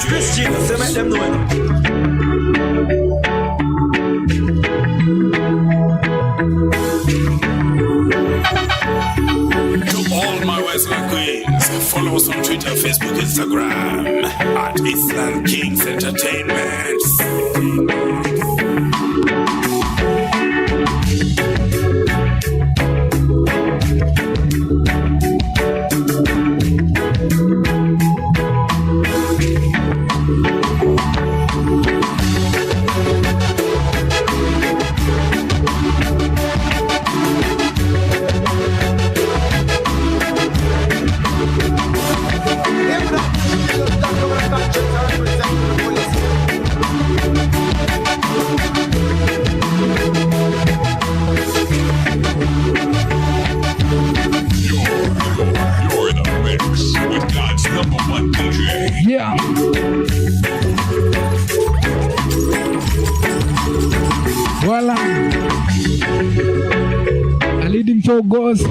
Christians, they make them know it. To all my Westland queens, follow us on Twitter, Facebook, Instagram at EASTLAND Kings Entertainment. Yeah. Voila. I lead him for goes.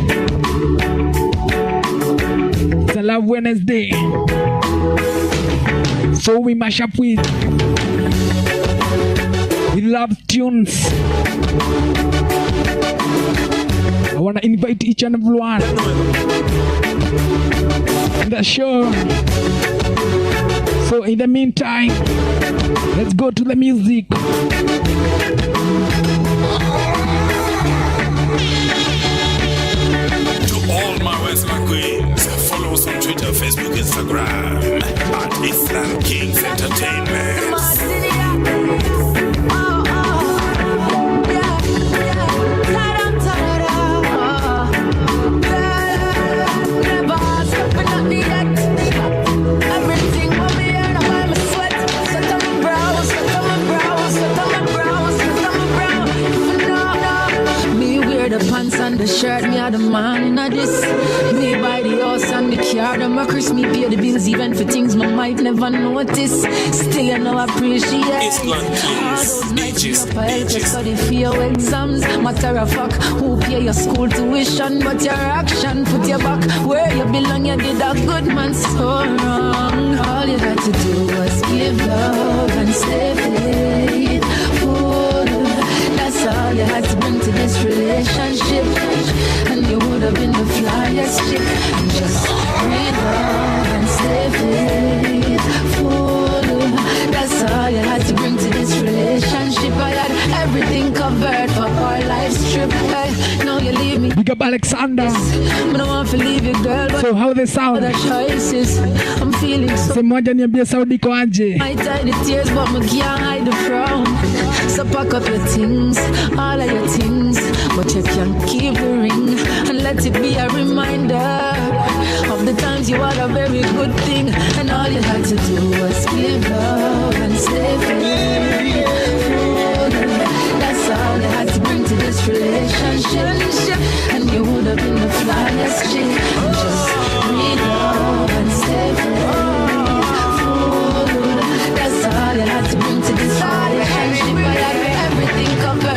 It's a Love Wednesday. So we mash up with love tunes. I wanna invite each and every one in the show. So in the meantime, let's go to the music. To all my Westland queens, follow us on Twitter, Facebook, Instagram at EASTLAND Kings Entertainment. The shirt, me are the man in this. Me buy the house and the car. Them a Chris, me pay the bills even for things my might never notice. Still you know appreciate all those nights you up help you study for your exams. Matter of fact, who pay your school tuition, but your action put you back where you belong. You did a good man so wrong. All you had to do was give love and stay faithful. That's all you had to bring to this relationship, and you would have been the flyest chick. Just breathe love and stay faithful. That's all you had to bring to this relationship. I had everything covered for our life's trip. Hey, now you leave me. Big up Alexander. I don't want to leave you, girl, but so how they sound? Other choices. I'm feeling so. Se moja niambia Saudi kwa aje. I tie the tears, but I can't hide the frown. So pack up your things, all of your things, but you can keep the ring and let it be a reminder of the times you had a very good thing, and all you had to do was give love and stay faithful. That's all you had to bring to this relationship, and you would have been the flyest chick. Just breathe love and stay faithful. That's all you had to bring to this relationship. I had everything covered.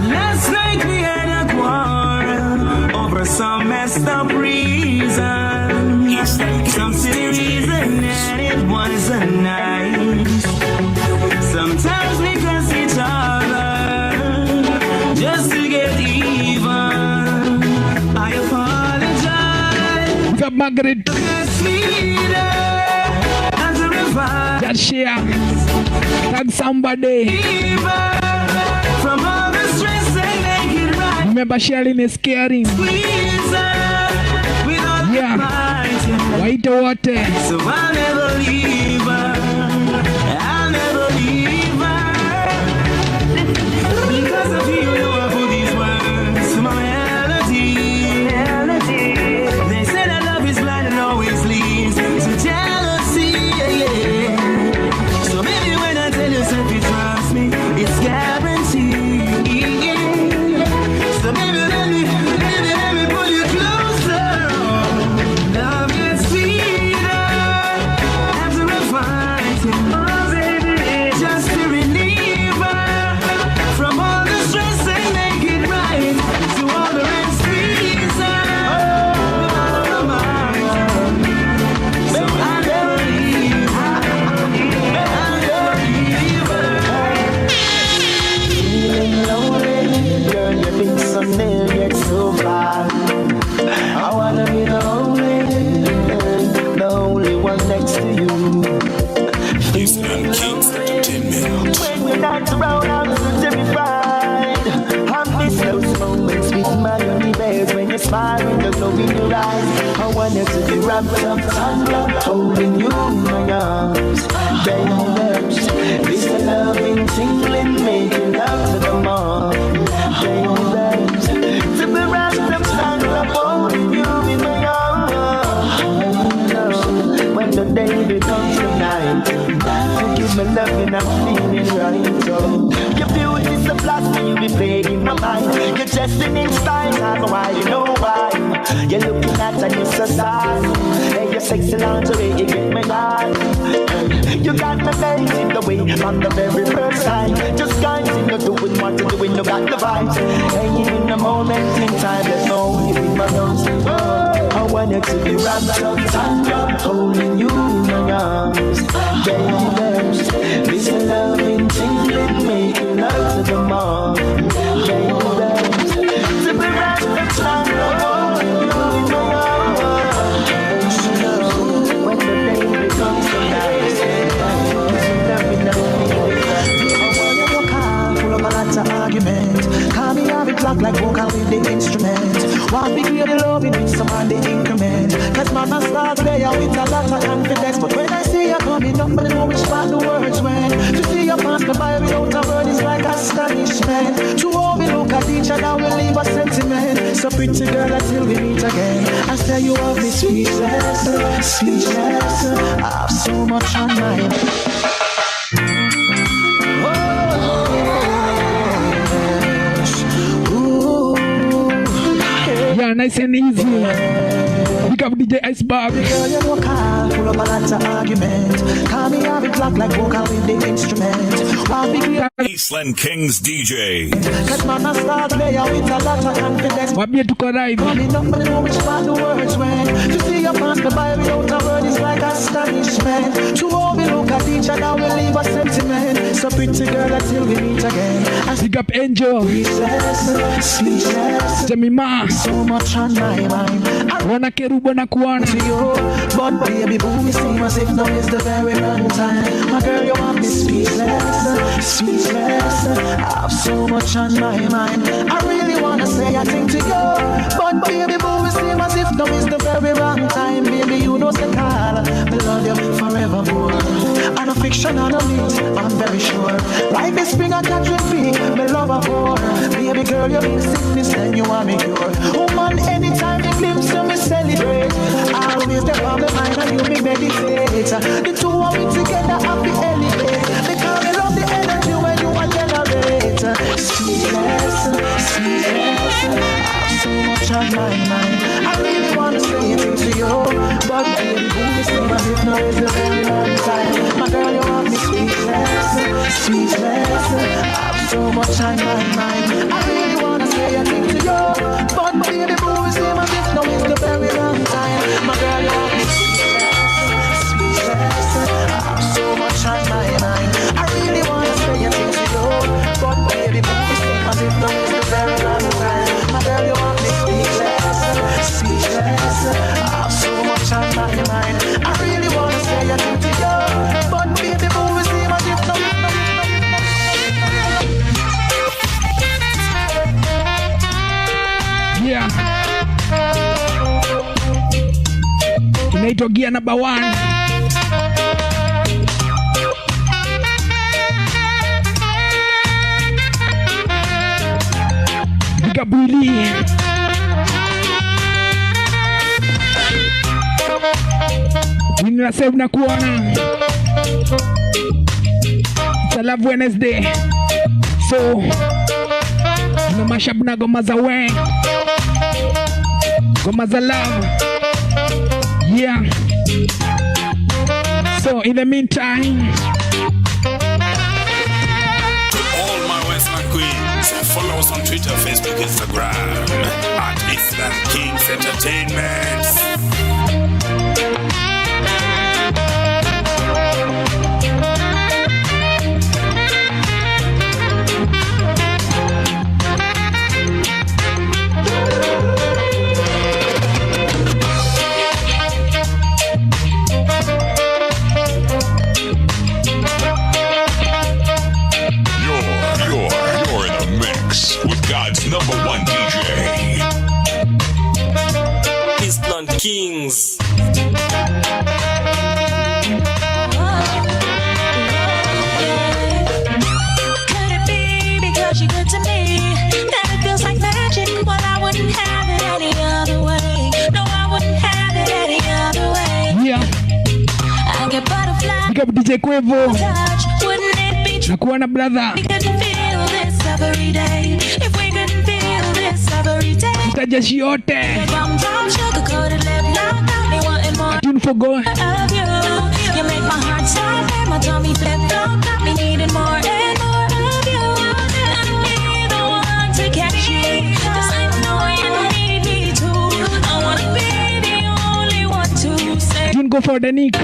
Last night we had a quarrel over some messed up reason. Some silly reason, and it wasn't nice. Sometimes we curse each other just to get even. I apologize. What's up, Margaret? Just share. Tag somebody. From all the stress and make it right. Remember, sharing is caring. Yeah. White water. So I'll never leave her. I'll never leave her. Because of you, I put these words to my reality. They say that love is blind and always leads to jealousy. Yeah. So maybe when I tell you if you trust me, it's guaranteed. So maybe let me pull you closer. Love gets sweeter after a fight. glow in your eyes. I want you to be wrapped up, tongue up, holding you in my arms. Baby, this loving, tingling, making love to the morning. Baby, to be wrapped up, tongue up, holding you in my arms. When the day becomes the night, to give me loving, I'm feeling right. So your beauty is a blast when you be playing my mind. Your destiny's style, I know why, you know why. You're looking at and you're so sad. Hey, you're sexy lingerie, you get me gone. You got me dancing the way from the very first time. Just continue doing what you're doing, you got the vibes. Hey, in the moment in time, there's no way in my nose. I want you to be wrapped up, stand up, holding you in my arms. Baby, this loving, tingling, making love to the morning. Baby, to be wrapped up, stand up, holding you in my arms. When the day becomes the night, argument. Call me have it clock like vocal with the instrument. Want to hear the love in some on the increment. Cause man I start player with a lot of confidence. But when I see you coming up, I know which part the words went. To see you pass me by without a word is like astonishment. To all we look at each other, we leave a sentiment. So pretty girl until we meet again. I say you have me speechless, speechless. I have so much on my mind. Yeah, nice and easy. Pick up DJ Iceberg. Girl, you look hard, full of a lot of argument. Call me have it clock like vocal with the instrument. EASTLAND Kings DJ. Cause man I start player with a lot of confidence. What me to arrive? Coming up, but I know which part the words went. To see you pass me by without a word is like astonishment. To all we look at each other, we leave a sentiment. So pretty girl until we meet again. Pick up Angel. Speechless, speechless. Jemima. So much on my mind. I Wana kerubo na kuana. to you, but baby boo, me seem as if now is the very wrong time. My girl, you want me speechless, speechless. I have so much on my mind. I really wanna say a thing to you, but baby boo, me seem as if now is the very wrong time. Baby, you know the call, me love you forevermore. And a fiction and a myth, I'm very sure. Like the spring I catch with me, me love her for. Baby girl, you mean sickness, then you want me cure. Woman, anytime you glimpse to me celebrate. I always step on the mind and you me meditate. The two of me together happy elevate. Because me love the energy when you are generate. Speechless, speechless. I have so much on my mind. I really wanna say it to you, but baby, who me seem as if now is the very long time. My girl, you want me speechless, speechless. I have so much on my mind. I really wanna say a thing to you, but baby, who me seem as if now is the very long time. My girl, you want me speechless, speechless. I have so much on my mind. I really wanna say a thing to you, but baby, who me seem as if now is the very long time. My girl, you want me speechless, speechless. I have so much on my mind. I really wanna say a thing to you, but baby, who me seem as if now is the Yeah. Inaitwa gear number 1. Big up Willie. Ninasema na kuona. It's a love Wednesday. So na mashup na goma za we. Goma za love. Yeah. So in the meantime, To all my Westland queens, follow us on Twitter, Facebook, Instagram at EASTLAND Kings Entertainment. DJ Quavo. Na kuona brother. Mtajashi yote. Tune for God. You make my heart stop and my tummy flip flop. Got me needing more and more of you. I need the one to catch you. Cause I know you need me too. I wanna be the only one to say. Tune go for the Nick.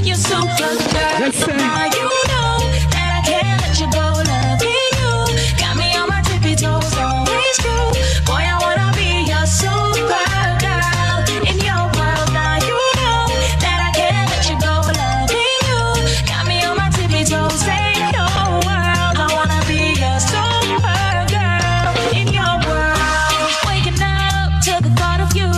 You're super girl. Let's say. Now you know that I can't let you go. Loving you. Got me on my tippy toes, always true. Boy, I wanna be your super girl. In your world, now you know that I can't let you go. Loving you. Got me on my tippy toes, say your world. I wanna be your super girl. In your world. Waking up to the thought of you.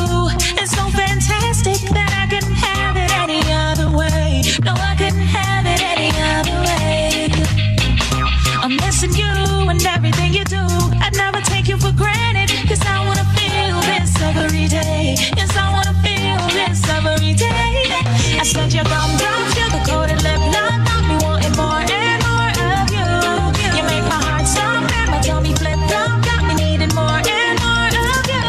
It's so fantastic that I couldn't have it any other way. No, I couldn't have it any other way. I'm missing you and everything you do. I'd never take you for granted. Cause I wanna feel this every day. Yes, I wanna feel this every day. I said your gumdrop, sugar-coated lip lock. Got me wanting more and more of you. You make my heart stop and my tummy flip-flop. Got me needing more and more of you.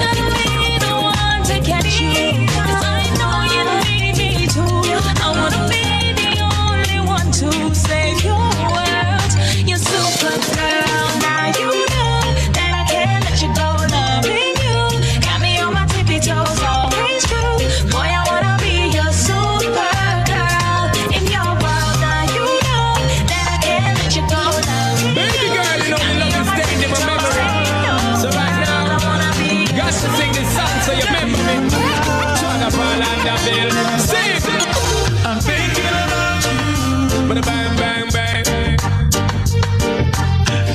Gotta be the one to catch you. Cause I know you need me too. I wanna be the only one to save your world. You're super girl. Now you know that I can't let you go. Loving you. Got me on my tippy toes, always true. Boy, I wanna be your super girl. In your world, now you know that I can't let you go. Loving Baby girl, you know the love is staying in my memory. So right now, got to sing this song so you remember me. Trying to fall under bill. Sing. I'm thinking about you. But bang, bang, bang.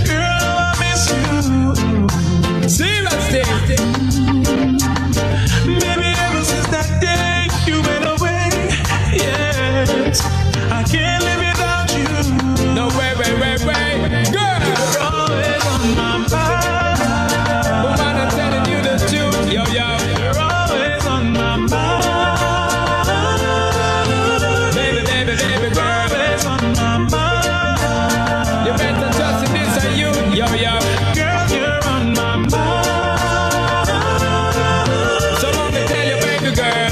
Girl, I miss you. Seriously. Baby, ever since that day you went away, yes, I can't live without you. No, wait. Girl, you're always on my mind. Woman, I'm telling you the truth. Yo. You're always on my mind. Baby, girl. Always on my mind. You better trust in this and you. Yo. Girl, you're on my mind. So let me tell you, baby girl.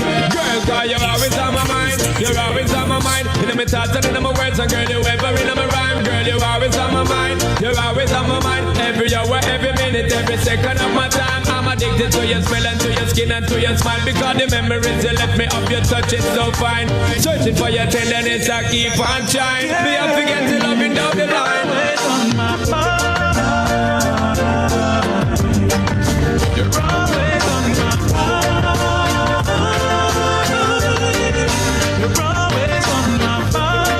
Girl, you're always on my mind. You're always on my mind. In my thoughts and in my words, and girl, you ever in my rhyme. Girl, you're always on my mind. You're always on my mind. Every hour, every minute, every second of my time. I'm addicted to your smell and to your skin and to your smile. Because the memories you left me of your touch is so fine. Searching for your tenderness, I keep on trying. Me have to get to loving down the line. Always on my mind. You're always on my mind. You're always on my mind.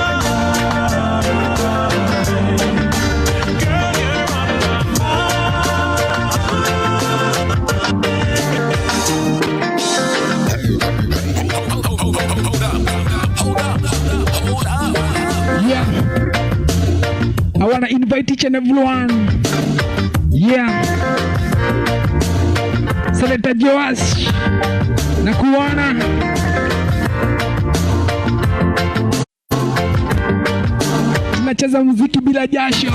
Girl, you're on my mind. Hold up. Yeah. I wanna invite each and everyone. Yeah. Selector Joas. Na kuona. Tunacheza muziki bila jasho.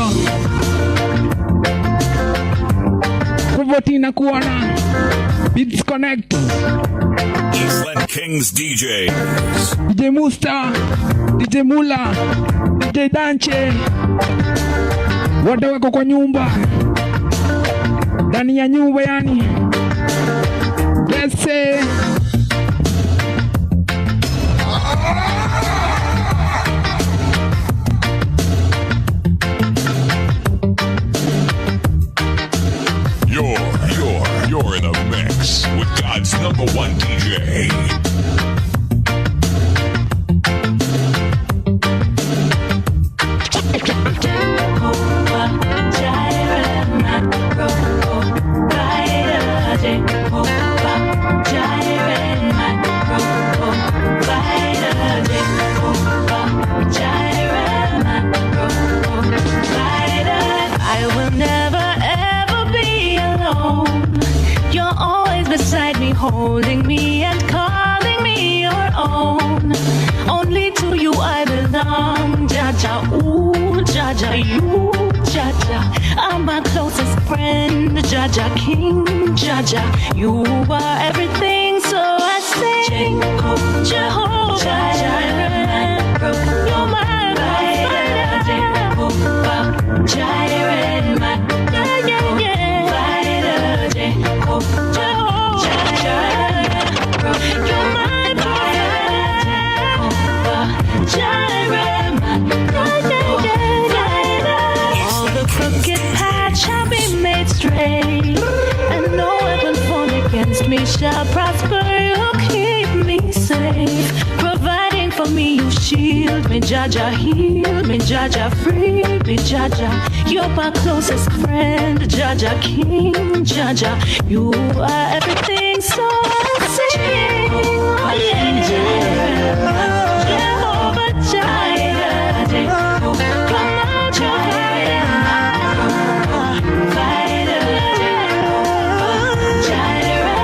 Kuvoti na kuona. Beats Connect. EASTLAND Kings DJs. DJ Musta, DJ Mula, DJ Danche. Wote wako kwa nyumba. Ndani ya nyumba yani. Let's say You're in a mix with God's #1 DJ. I will never ever be alone. You're always beside me, holding me and calling me your own. Only to you I belong. ooh, Jaja, you, Jaja. I'm my closest friend, Jaja King, Jaja. You are everything, so I sing. Jehovah, Jireh, you're my provider. Jehovah, Jireh, my provider. Jehovah, Jireh, you're my provider. Jireh, my provider. All the crooked paths shall be made straight, and no weapon formed against me shall prosper. You keep me safe, providing for me. You shield me, Jaja, heal me, Jaja, free me, Jaja. You're my closest friend, Jaja, King, Jaja. You are everything, so I sing. Jehovah Jireh, come on, Jireh, fighter, Jireh,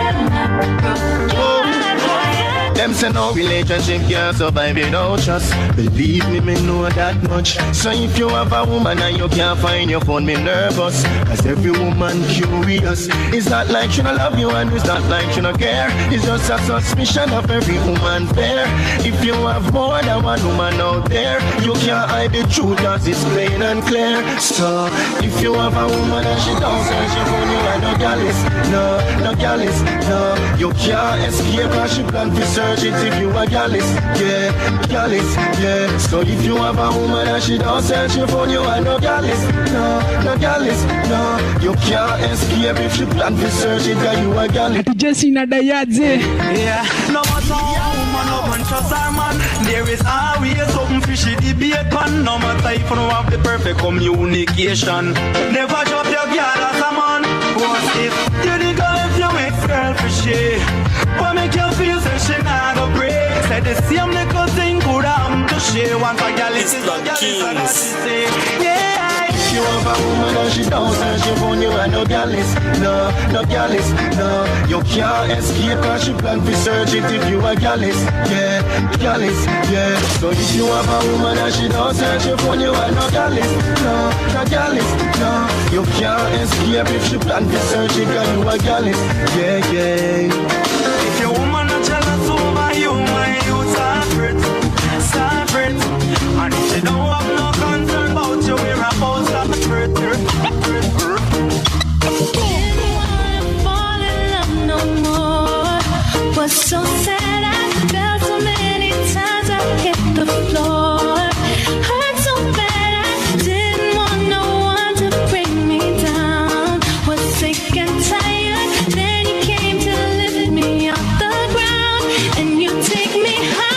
Them say no relationship can't survive without trust. Believe me, me know that much. So if you have a woman and you can't find your phone, me nervous. Cause every woman curious. It's not like she don't love you and it's not like she don't care. It's just a suspicion of every woman there. If you have more than one woman out there, you can't hide the truth cause it's plain and clear. So if you have a woman and she don't search your phone, you are no gallus. No, no gallus, no. You can't escape cause she plan to search it if you are gallus. Yeah, gallus, yeah. So if you have a woman and she don't search your phone, you are no gallus. No, no gallus, no. You can't escape if she plan to search it cause you are gallus. DJZ na DJZ. Yeah, no matter how woman up and trust our man, there is always something fishy debate on. No matter if you don't have the perfect communication, never drop your girl as a man. What if you the girl if you make girl fishy? What make you feel so she not go break? Said the same little thing could happen to she. Once a girl is a girl is a girl say, yeah. If you have a woman and she don't search your phone, you are no gallus. No, no gallus, no. You can't escape cause she plan to search it if you are gallus. Yeah, gallus, yeah. So if you have a woman and she don't search your phone, you are no gallus. No, no gallus, no. You can't escape if she plan to search it cause you are gallus. Yeah, yeah. If your woman not jealous over you, my youth separate. And if she don't have no concern about you, we're about to didn't wanna fall in love no more. Was so sad, I felt so many times I hit the floor. Hurt so bad, I didn't want no one to bring me down. Was sick and tired, then you came to lift me off the ground, and you take me higher.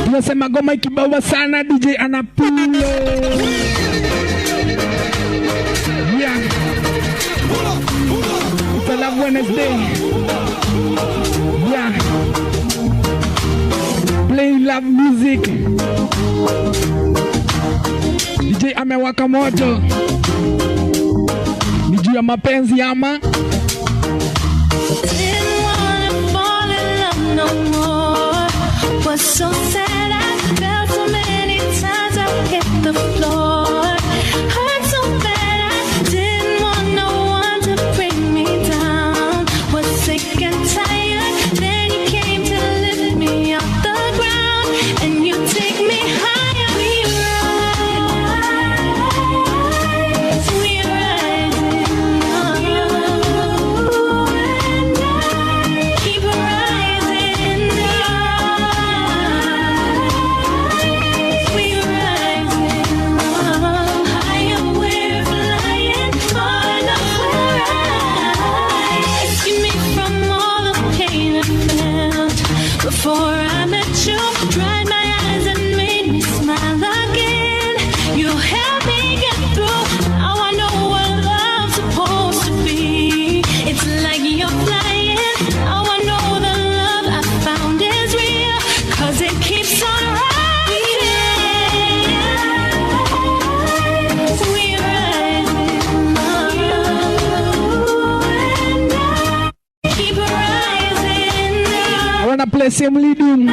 Tunasema goma ikibawa sana, DJ anapulo. Yeah. It's a love Wednesday. Yeah. Play love music. DJ amewaka moto. Ni juu ya mapenzi ama? Didn't wanna fall in love no more. Was so sad, I felt so many times I hit the floor. Hurt so bad, I didn't want no one to bring me down. Was sick and tired, then you came to lift me off the ground, and you take me higher. We rise, rising on you, and I keep rising up. We rising higher, we're flying far enough. We're rising. Rescue me from all the pain I felt before I met you. Dried my eyes and made me smile again. You helped me get through. Now I know what love's supposed to be. It's like you're flying. Now I know the love I found is real, cause it keeps on rising. We rising on you, and I keep rising up. wanna play same RIDDIM.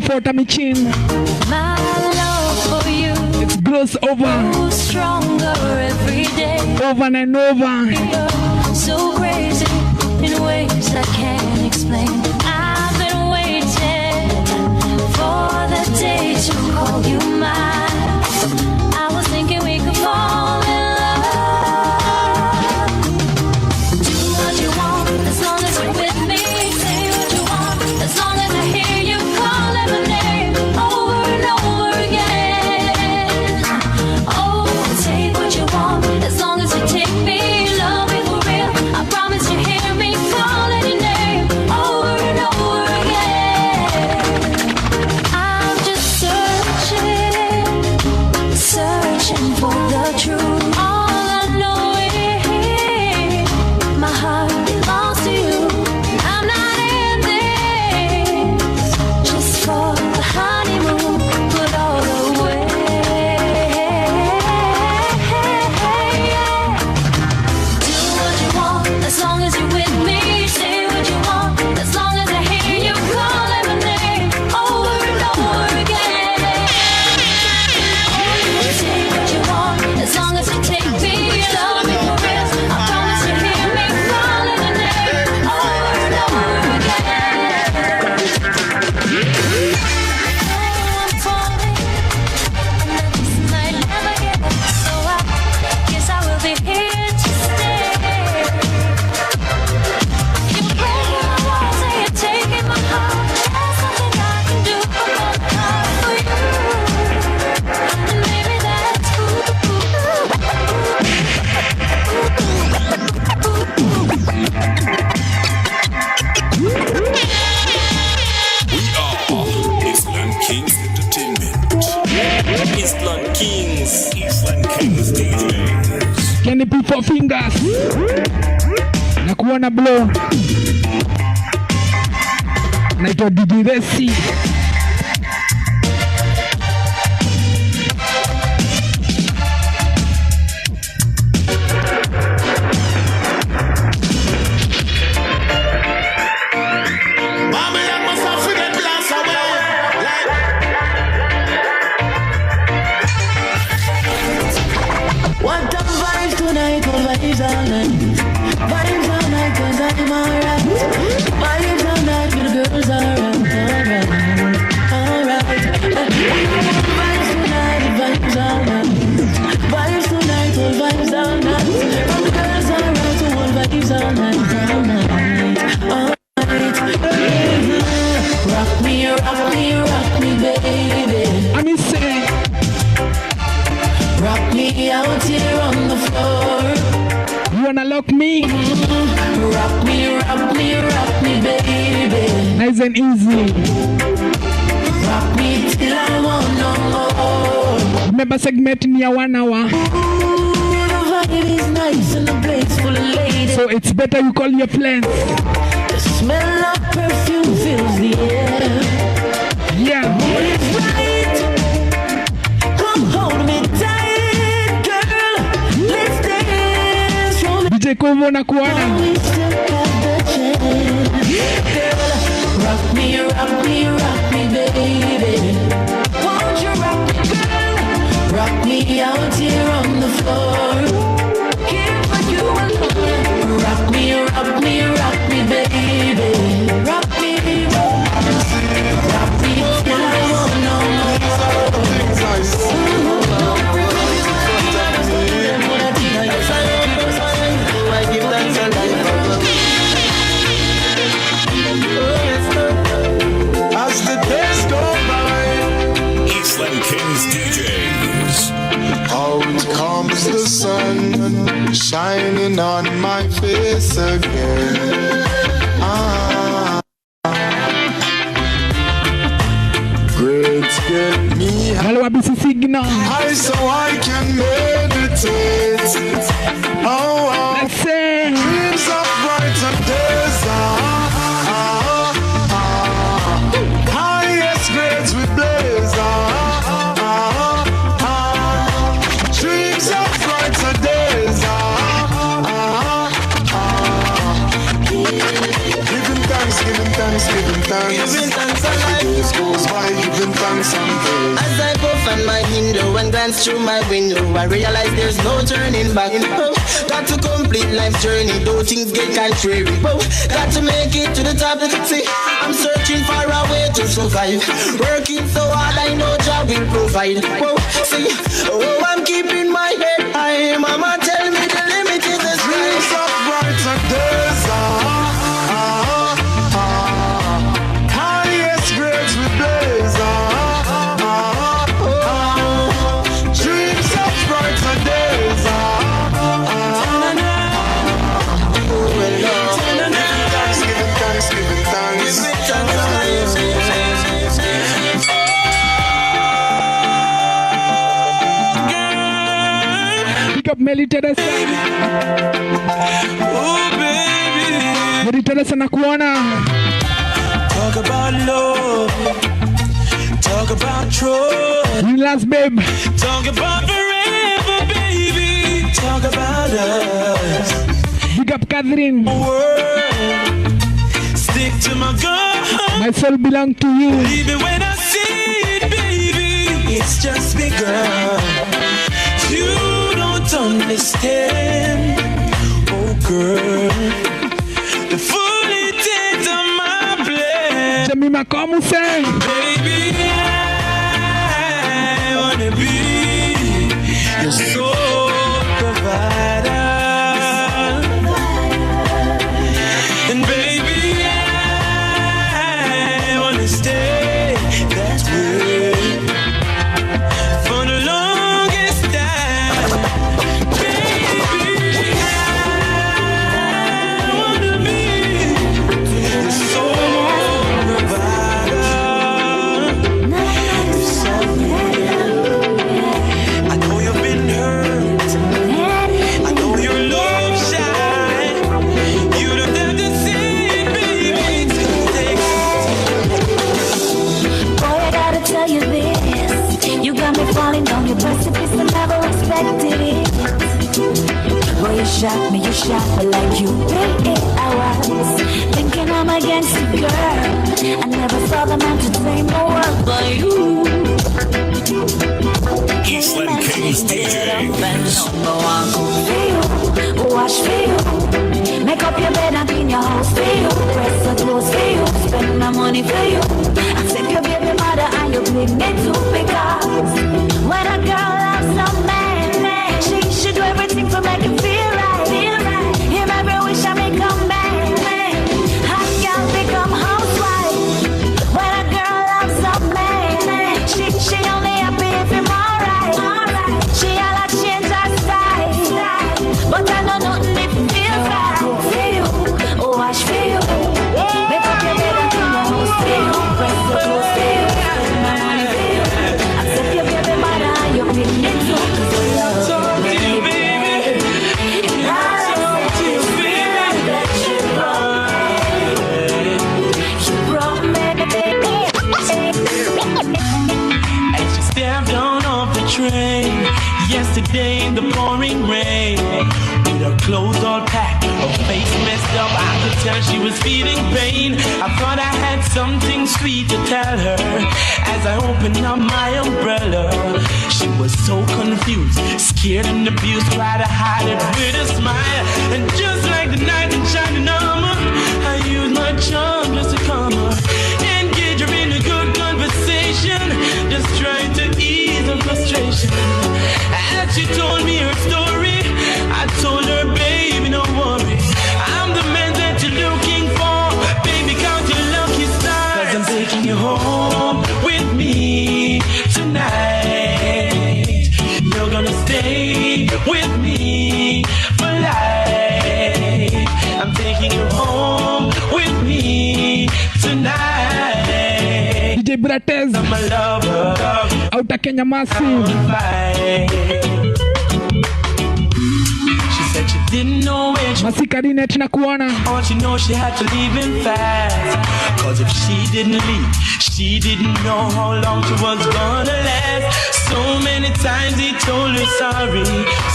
For Tommy Chin. My love for you, it grows over, stronger every day, over and over. You're so crazy in ways I can't explain. I've been waiting for the day to call you mine. I was thinking we could fall in love. Do what you want as long as you're with me. Say what you want as long as I hear you call. Can you put 4 fingers? Na kuona blow. Naitwa DJZ. Nice and easy. Rock me till I want no more. Remember segment near 1 hour. The vibe is nice and the place full of ladies. So it's better you call your friends. The smell of perfume fills the air. Yeah. It's right. Come hold me tight, girl. Let's dance. DJ Kovo na kuana. We still have the chance. Girl, rock me, baby. Won't you rock me, girl? Rock me out here on the floor. Here for you alone. Rock me, baby. Rock me till I want no more. I give thanks and as the days go by, Eastland Kings DJs. Out comes the sun, shining on my face again. get me high. So I can meditate. Oh, let's say dreams of brighter days. Highest grades we blaze. Dreams of brighter days. Giving thanks, giving thanks, giving thanks. Giving thanks alive. Days goes by, giving thanks and praise. As I puff on my window and glance through my window, I realize there's no turning back. Got to complete life's journey, though things get contrary. Got to make it to the top. See, I'm searching for a way to survive. Working so hard, I know job will provide. See, I'm keeping my head high. Mama tell me the limit is the sky. Dreams of brighter days. Highest grades we blaze. Dreams of brighter days. Giving thanks, giving thanks. Pick up Melly Teresa. Oh baby, Melly Teresa nakuona. talk about love, talk about trust, Relax babe. talk about forever baby, talk about us. Pick up Catherine. Word, stick to my gun. My soul belong to you. Even when I see it baby, it's just begun. You don't understand, oh girl, the full intent of my plan. Jemima, como say? Baby, I wanna be your soul provider. And baby, I wanna stay that way for the longest time. Baby, I wanna be the soul provider. I know you've been hurt. I know your love shine. You don't have to see it, baby. It's gonna take Boy, I gotta tell you this. You got me falling down your precipice. I never expected it. Boy, you shot me like you really I was thinking I'm against you, girl. I never saw the man to say no word but you. Eastland Kings DJs. Wash for you. Make up your bed and clean your house for you. Press the clothes for you. Spend my money for you. I take your baby mother and you bring me too. Because when a girl loves a man, she should do everything to make him feel right. Him every wish I make come back. Hot girl become housewife. When a girl loves a man, she only happy if him alright. She all a change her style, but I know nothing if it feels right. For you, wash for you. Make up your bed and clean your house for you. Press the clothes for you. Spend my money for you. Accept your baby mother and your baby too. talk to you, baby. Talk to you, baby. You brought me. As she stepped on off the train yesterday in the pouring rain, with her clothes all packed, her face messed up, I could tell she was feeling pain. I thought I had something sweet to tell her as I opened up my umbrella. She was so confused, scared and abused, tried to hide it with a smile. And just like the night in shining armor, I used my charm just to calm her, engage her in a good conversation, just trying to ease her frustration. As she told me her story, I told her, baby, don't worry, I'm the man that you're looking for. Baby, count your lucky stars, 'cause I'm taking you home with me tonight. You're gonna stay with me for life. I'm taking you home with me tonight. DJ Brates out of Kenya Massive. She said she didn't know where she Masikarine tunakuona. all she knows she had to leave him fast. Cause if she didn't leave, she didn't know how long she was gonna last. So many times he told her sorry,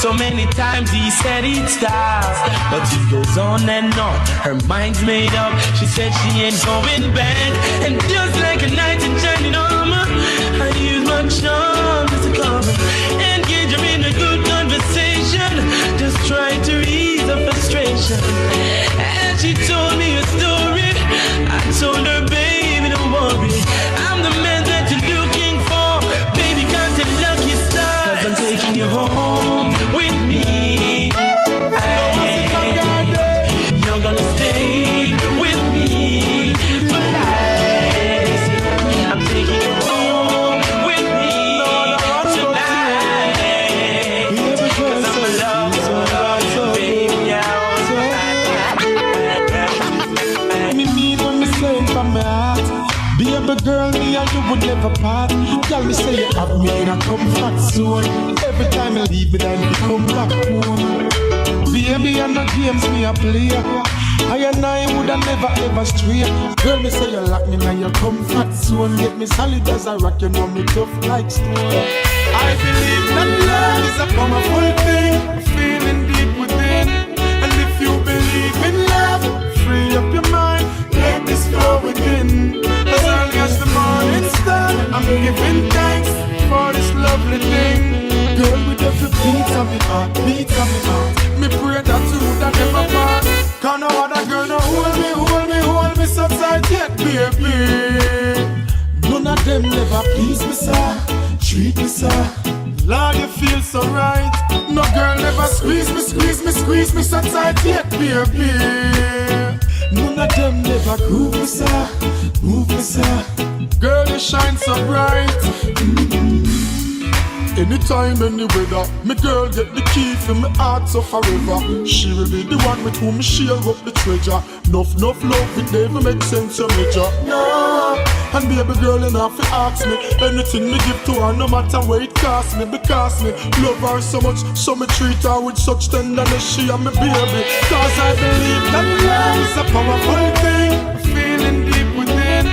so many times he said he'd stop. But it goes on and on, her mind's made up. She said she ain't going back. And just like a knight in shining armor, I use my charms to cover. Engage her in a good conversation, just try to ease her frustration. And she told me a story, I told her, baby, don't worry, I'm the man that you're looking for. Baby, count your lucky stars, 'cause I'm taking you home with me. You're gonna stay with me for life. I'm taking you home with me tonight. 'Cause I'm a lover, baby, Me mean when me say it from my heart. Baby girl, me and you would never part. Tell me say you have me in a comfort zone. Every time I leave it and you come back home. Baby, and the games me a play. I and I woulda never ever stray. Girl, me say you lock me in your comfort zone. Get me solid as a rock, you know me tough like stone. I believe that love is a powerful thing, feeling deep within. And if you believe in love, free up your mind, let this flow within. As early as the morning star, I'm giving thanks for this lovely thing. Girl, with every beat of me heart, beat of me heart, me pray that you would never part. Cause no other girl no hold me so tight yet, baby. None of them never please me, sir. Treat me, sir. Lord, you feel so right. No girl never squeeze me so tight yet, baby. None of them never groove me, sir. Move me, sir. Girl, you shine so bright. Anytime, any weather, me girl get the key for me heart so forever. She will be the one with whom me share up the treasure. Enough love, it never make sense to measure. No, and baby girl, you have to ask me anything me give to her, no matter what it cost me. Because me love her so much, so me treat her with such tenderness. She and me baby, cause I believe that love is a powerful thing, feeling deep within.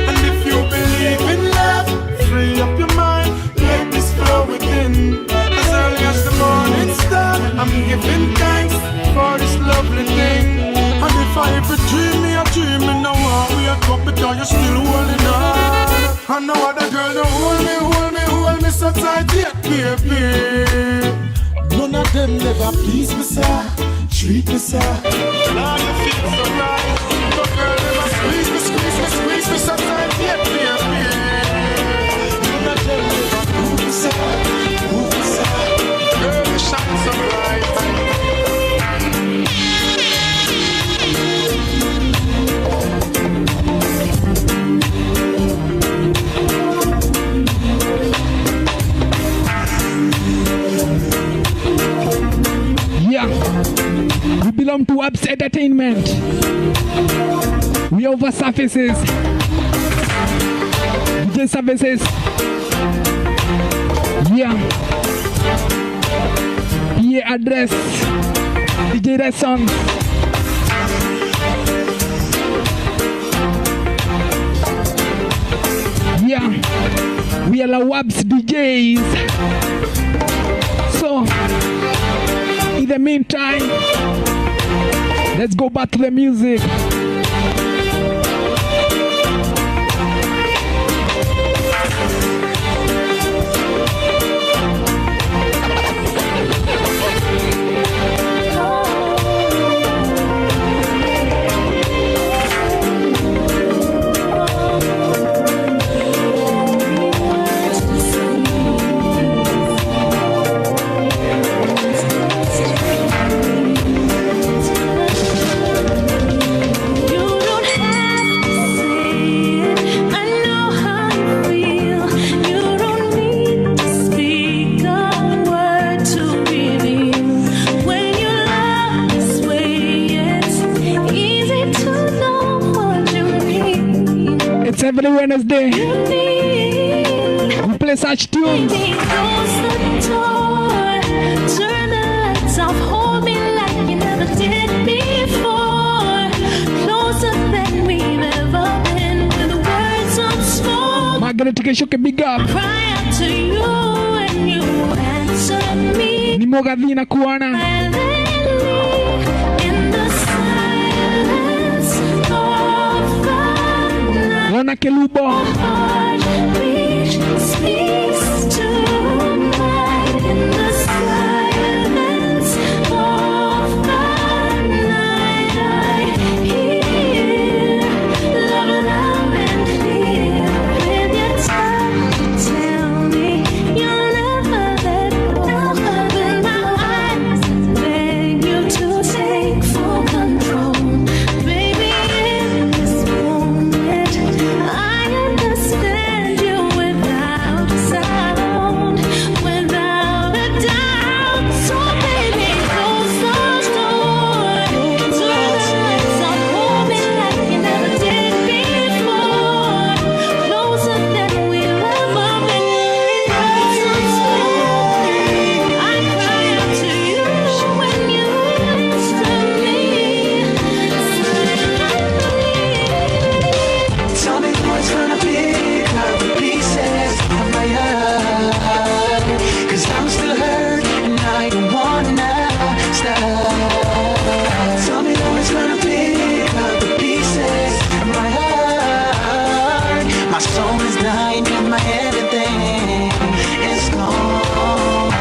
And if you believe in love, free up your mind, let this flow within. As early as the morning star, I'm giving thanks for this lovely thing. And if I ever dream me a dream, me no want wake up because you're still holding on. And no other girl don't hold me so tight yet, baby. None of them never please me, sir. Treat me, sir. Now you feel so right. No girl never squeeze me so tight yet, baby. None of them never move me, sir. Girl, you shine so bright. Yeah, we belong to Abs Entertainment. We over surfaces, DJ services. Yeah, PA address, DJ songs. Yeah, we are the Wabs DJs. So, in the meantime, let's go back to the music. Wednesday. We play such tunes. Close the door, turn the lights off, hold me like you never did before. Closer than we've ever been, with words unspoken. Margaret Keshoke, big up. Cry out to you and you answer me. Ni Mogadhina Kuana. In the silence of the night. Rona Kelubo. Heartbeat speaks tonight. In the silence of the night, I hear love loud and clear. With your touch, tell me you'll never let go. Open my eyes and beg you to take full control. Baby, in this moment, I understand you without sound, without a doubt. So baby, close the door, turn the lights on, hold me like you never did before. Closer than we've ever been. I cry out to you when you answer me. Tell me what's gonna pick up the pieces of my heart, 'cause I'm still hurt and I don't wanna stop. Tell me what's gonna pick up the pieces of my heart. My soul is dying and my everything is gone.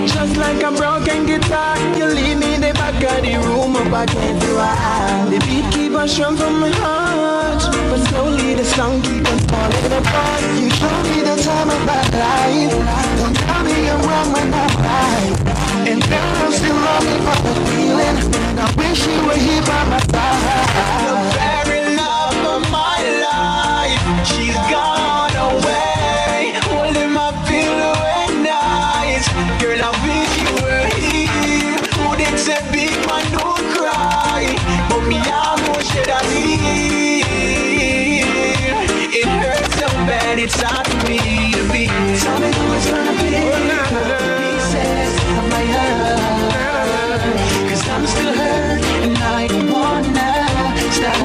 Just like a broken guitar, you leave me in the back of the room, but I can't do it. The beat keep on strung from my heart, but slowly the song keep on falling apart. You show me the time of my life. Don't tell me I'm wrong when I'm right. And now I'm still longing for the feeling, and I wish you were here by my side. The very love of my life, she's gone away. Holding my pillow at night. Girl, I wish you were here. Who did say big man don't cry? But me almost shed a tear. It hurts so bad, it's hard for me to be. Tell me who it's gonna be. Pieces of my heart, 'cause I'm still hurt and I don't wanna stop.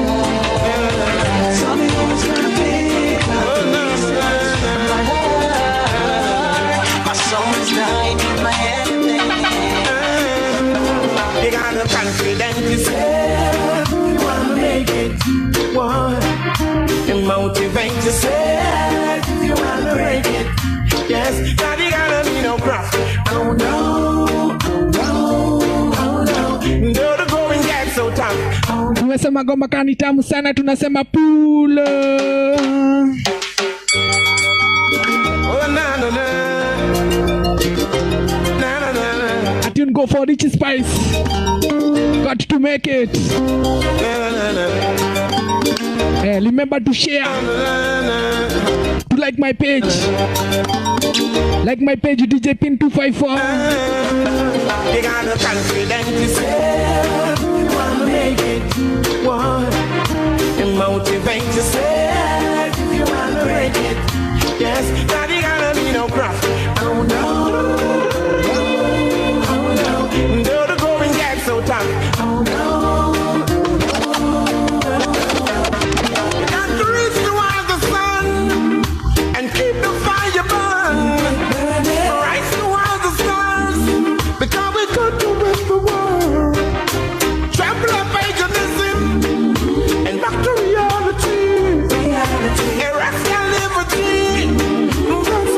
Tell me who it's gonna be. Pieces of my heart. My soul is dying in my head. You got the confidence yourself. You wanna make it one and motivate yourself. If you wanna break it, yes, now you gotta be no prophet. Oh no, oh no, oh no. Though the going gets so tough. Tumesema goma kani tamu sana, tunasema pula. Oh na na na. Na na na na. I didn't go for rich spice. Got to make it. Remember to share. To like my page. Like my page, DJ Pin 254. You got the confidence yourself. You wanna make it one and motivate yourself. If you wanna break it, yes, now you gotta be no prophet. Oh no, oh no. Though the going gets so tough. Oh no. You got to reach towards the sun and keep the fire burning. Rise towards the stars, because we got to win the world. Trample up paganism and back to reality. Erect your liberty. That's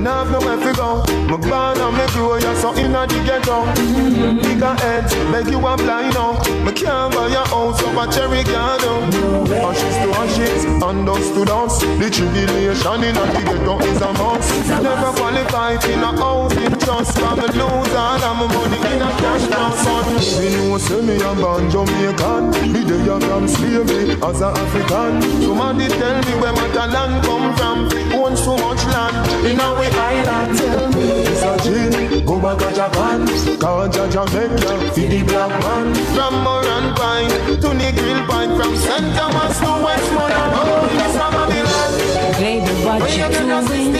have nowhere to go. My born and me grow, you're so inna the ghetto. Bigger heads, beg you a blind now. Me can't buy your house up a cherry garden. Ashes to ashes, and dust to dust. The tribulation inna the ghetto is a must. Never qualified in a housing trust. From me lose all of my money in a cash box. Me know say me a born Jamaican. Me dey a from slavery as a African. Somebody tell me where my talent come from. Own so much land in our island. Tell me it's a gin. Go back to Japan. Kaja Jamaica. Feed the black man. From Moran Pine to the grill pine. From St. Thomas to Westmont. Oh, it's a Babylon. Baby, what you doing?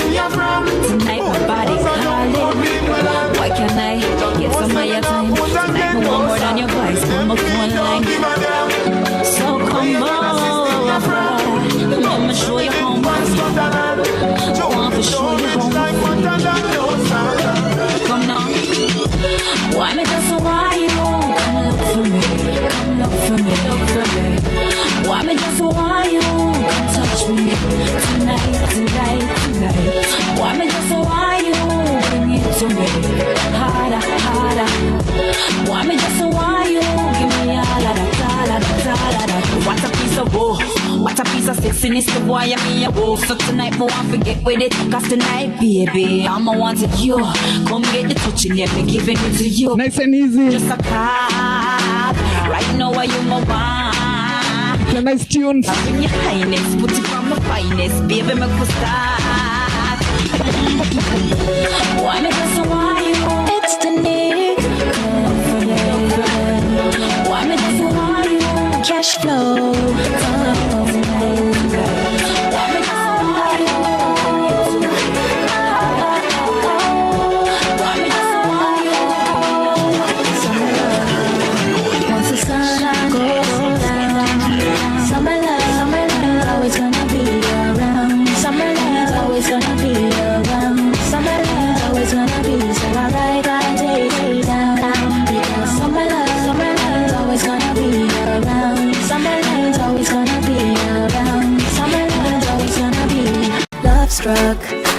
Tonight my body calling. Why can't I get some of your time? Tonight me want more than your voice. Come up one line. So come on, let me show you home. I want to show you home. Come now. Why me just so why you come look for me? Come look for me, look for me. Why me just so why you come touch me tonight, tonight, tonight? Why me just so why you bring it to me harder, harder? Why me just so why you give me all of that? What a piece of woe, what a piece of sexiness the boy and me a woe. So tonight me want to get with it, cause tonight baby I'ma want it you. Come get the touching, yeah, me giving it to you. Nice and easy. Just a card, right now why you my want. The nice tunes. I bring your highness, put it from my finest, baby me could start. Why me just so why you? It's the Nick. Why me just so why you? Cash flow.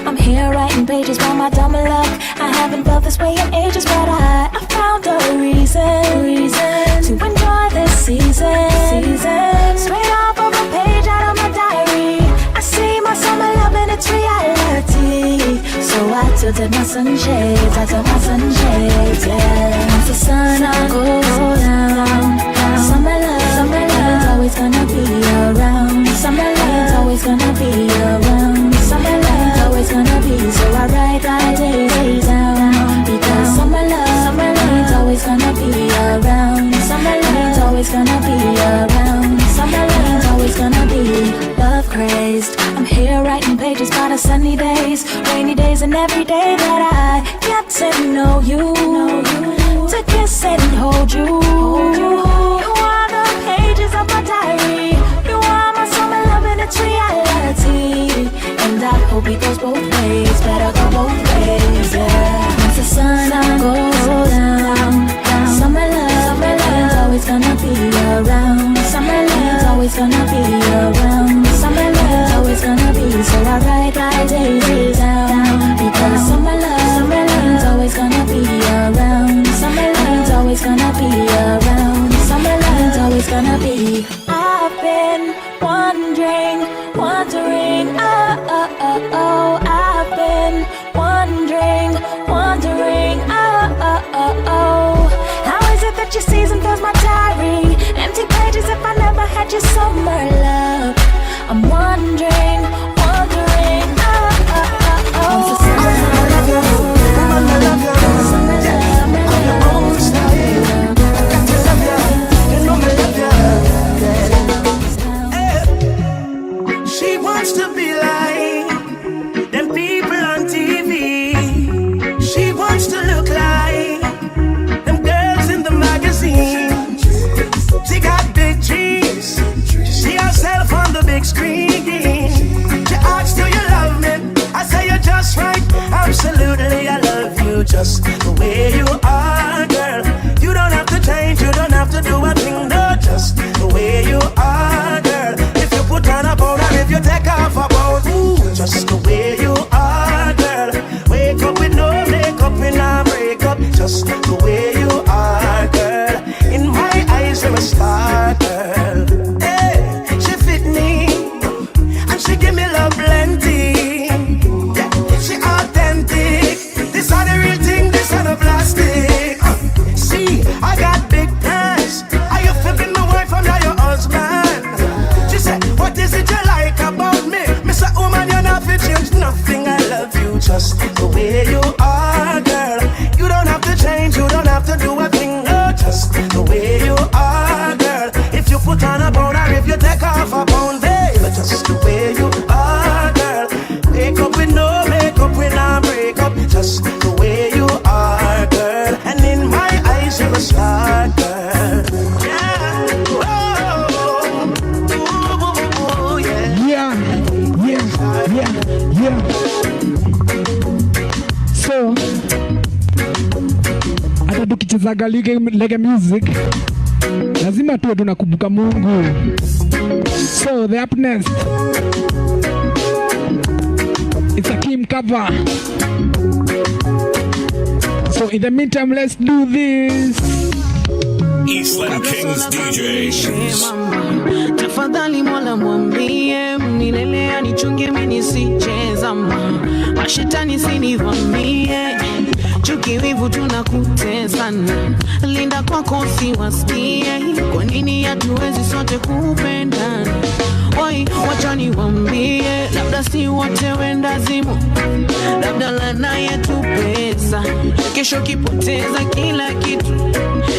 I'm here writing pages for my dumb luck. I haven't felt this way in ages, but I found a reason to enjoy this season. Straight off of a page out of my diary, I see my summer love and its reality. So I tilted my sunshades, yeah. Once the sun goes down, summer love's always gonna be around. Summer love's always gonna be around. Summer love's always gonna be, so I write my days down. Because summer love's always gonna be around. Summer love's always gonna be around. Summer love's always gonna be love crazed. I'm here writing pages about the sunny days, rainy days, and every day that I get to know you, to kiss and hold you. You are the pages of my diary. You are my summer love and its reality. And I hope it goes both ways, better go both ways, yeah. Once the sun goes down, summer love's always gonna be around. Summer love's always gonna be around. Summer love's always gonna be, so I write my days down. Because summer love's always gonna be around. Summer love's always gonna be around. Summer love's always gonna be. I've been wondering, I've been wondering, how is it that your season fills my diary? Empty pages if I never had your summer love. I'm wondering, She wants to be like them people on TV. She wants to look like them girls in the magazines. She got big dreams. She tunachezaga reggae music, lazima tuwe tunakumbuka Mungu. So the happiness, it's a Kim cover. So in the meantime, let's do this. Eastland Kings DJs. Tafadhali Mola mwambie milele anichunge mimi nisicheza mashetani sinivamie, chuki wivu tunakutesana, linda kwako siwasikie, kwa nini hatuwezi sote kupendana? Oi, wacha niwaambie, labda si wote wendazimu, labda lana yetu pesa, kesho kipoteza kila kitu,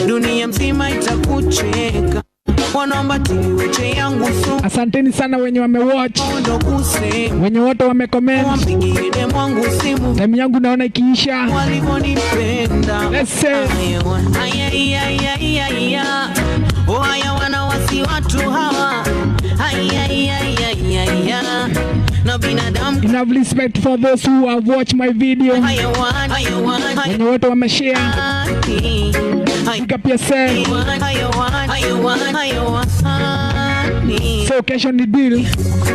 dunia mzima itakucheka. Asanteni sana wenye wamewatch, wenye wote wamecomment. Time yangu naona ikiisha. Let's say enough respect for those who have watched my video. Wenye wote wameshare. Pick up yourself. So kesho ni deal.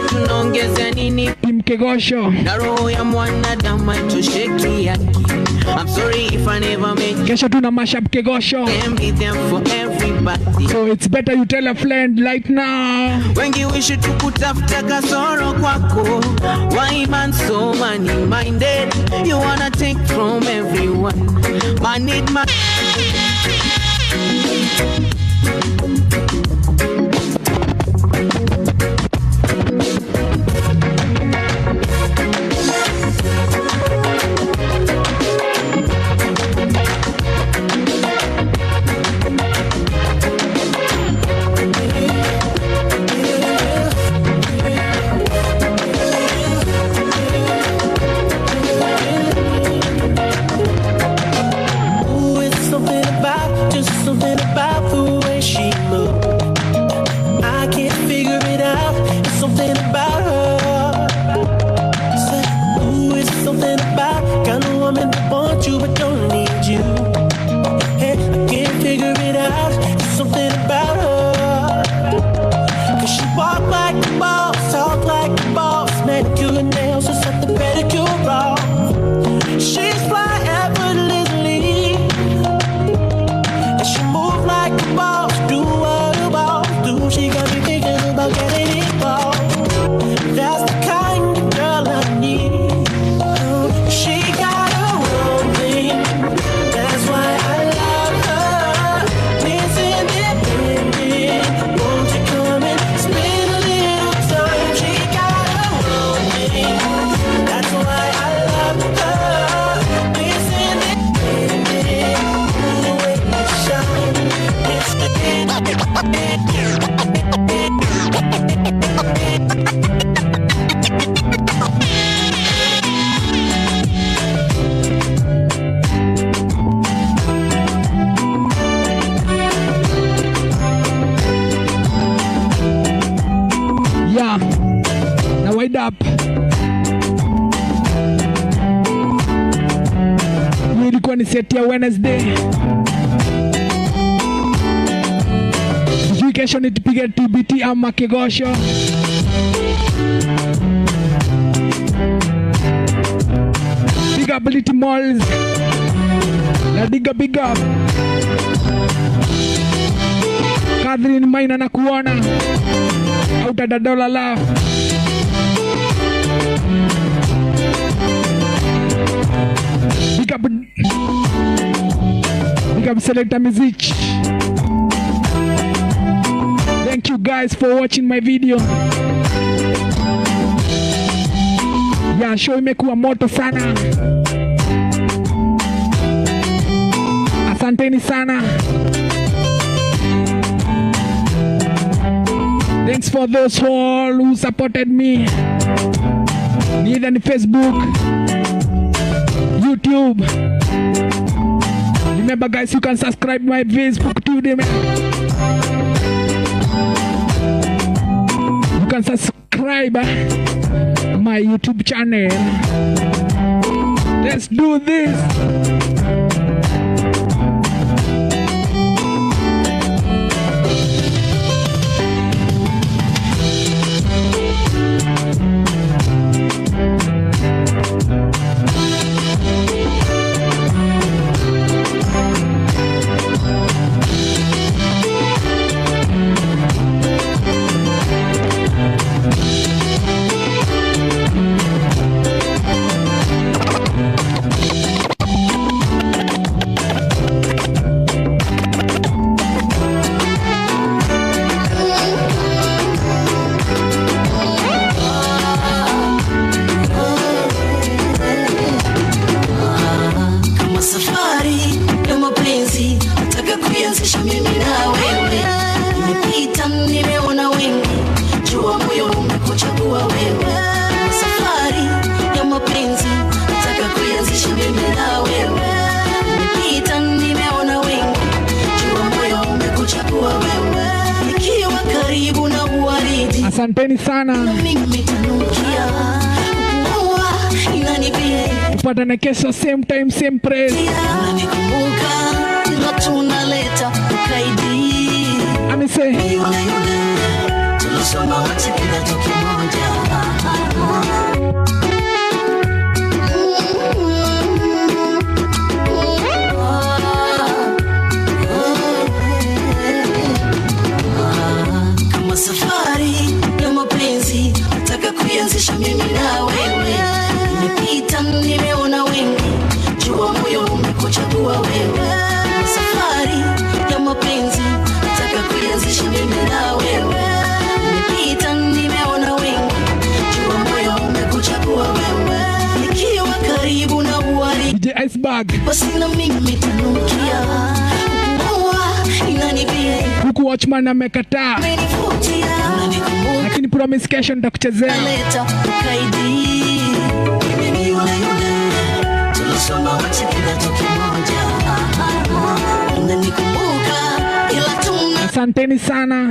Tunaongeza nini? Mkegosho. Na roho ya mwanadamu haitoshekia. I'm sorry if I never make. Kesho tuna mashup Kegosho. Can be there for everybody. So it's better you tell a friend right now. Wengi wish tukutafuta kasoro kwako. Why man so money minded? You wanna take from everyone. Man need my. Set ya Wednesday. Sijui kesho nitupige TBT ama Kegosho. Big up Little Malls. La diga big up. Catherine Maina na kuona. Auta dadola la. Big up Selector Music. Thank you guys for watching my video. Yeah, show imekuwa moto sana. Asanteni sana. Thanks for those all who supported me. Either on Facebook, YouTube. Remember guys, you can subscribe my Facebook too. You can subscribe my YouTube channel. Let's do this. Asanteni sana. Tupatane kesho same time same place. Amise kama safari ya mapenzi nataka kuianzisha mimi na wewe. Nimepita nimeona wengi, jua moyo umekuchagua wewe. Safari ya mapenzi nataka kuianzisha mimi na wewe. Nimepita nimeona wengi, jua moyo umekuchagua wewe. Nikiwa karibu na uwari DJ Iceberg, basi na mimi nitanukia. huku Watchman amekataa, lakini promise kesho nitakuchezea. Asanteni sana.